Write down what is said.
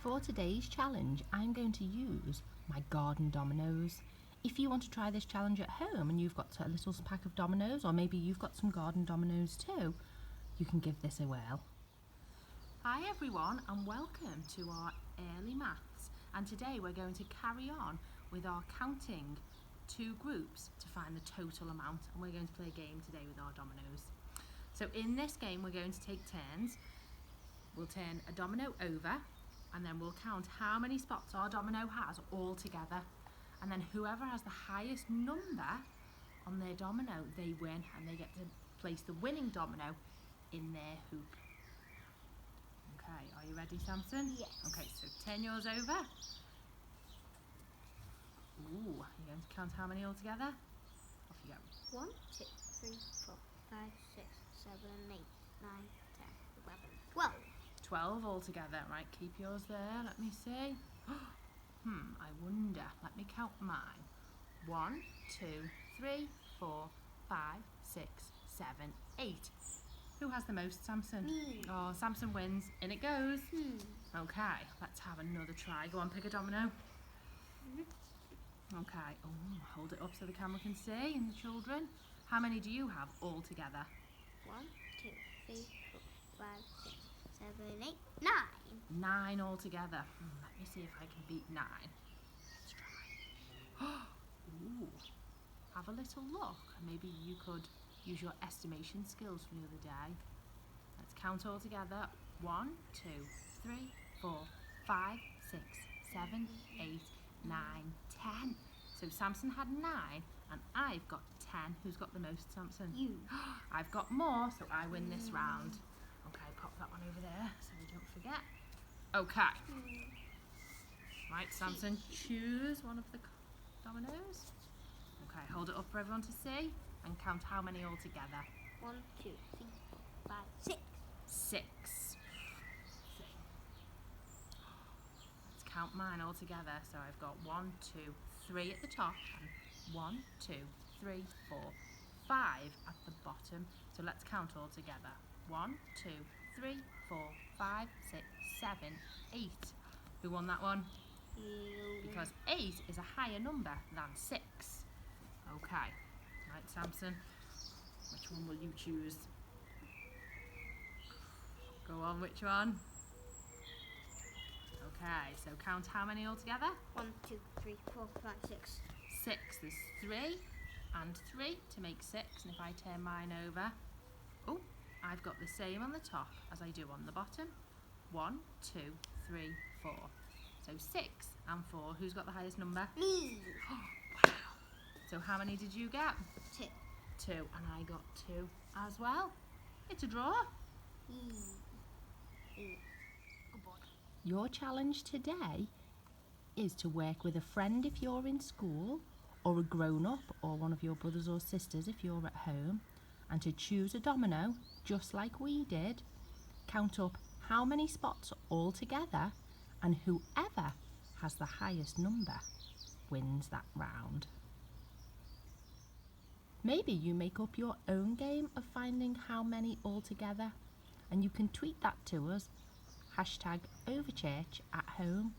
For today's challenge, I'm going to use my garden dominoes. If you want to try this challenge at home and you've got a little pack of dominoes, or maybe you've got some garden dominoes too, you can give this a whirl. Hi everyone, and welcome to our early maths. And today we're going to carry on with our counting two groups to find the total amount, and we're going to play a game today with our dominoes. So in this game we're going to take turns. We'll turn a domino over and then we'll count how many spots our domino has all together, and then whoever has the highest number on their domino, they win, and they get to place the winning domino in their hoop. Okay, are you ready, Samson? Yes. Okay, so turn yours over. Ooh, you're going to count how many all together? Off you go. 1, 2, 3, 4, 5, 6, 7, 8, 9, 10, 11, 12. 12 all together. Right, keep yours there. Let me see. I wonder. Let me count mine. 1, 2, 3, 4, 5, 6, 7, 8. Who has the most, Samson? Me. Oh, Samson wins. In it goes. Okay, let's have another try. Go on, pick a domino. Okay. Oh, hold it up so the camera can see, and the children. How many do you have all together? 1, 2, 3, 4, 5, 6, 7, 8, 9. 9 all together. Let me see if I can beat 9. Let's try. Ooh. Have a little look. Maybe you could use your estimation skills from the other day. Let's count all together. 1, 2, 3, 4, 5, 6, 7, 8, 9, 10. So Samson had 9 and I've got 10. Who's got the most, Samson? You. I've got more, so I win this round. Okay, pop that one over there so we don't forget. Okay. Right, Samson, choose one of the dominoes. Okay, hold it up for everyone to see and count how many all together. 1, 2, 3, 4, 5, 6. 6. Let's count mine all together. So I've got 1, 2, 3 at the top and 1, 2, 3, 4, 5 at the bottom. So let's count all together. 1, 2, 3, 4, 5, 6, 7, 8. Who won that one? You. Because 8 is a higher number than 6. Okay. Right, Samson. Which one will you choose? Go on, which one? Okay, so count how many altogether? 1, 2, 3, 4, 5, 6. 6. There's 3 and 3 to make 6. And if I turn mine over, oh, I've got the same on the top as I do on the bottom. 1, 2, 3, 4. So 6 and 4. Who's got the highest number? Me. Wow. So how many did you get? 2. 2, and I got 2 as well. It's a draw. Good boy. Your challenge today is to work with a friend if you're in school, or a grown-up, or one of your brothers or sisters if you're at home, and to choose a domino, just like we did, count up how many spots all together, and whoever has the highest number wins that round. Maybe you make up your own game of finding how many all together, and you can tweet that to us, #overchurch@home.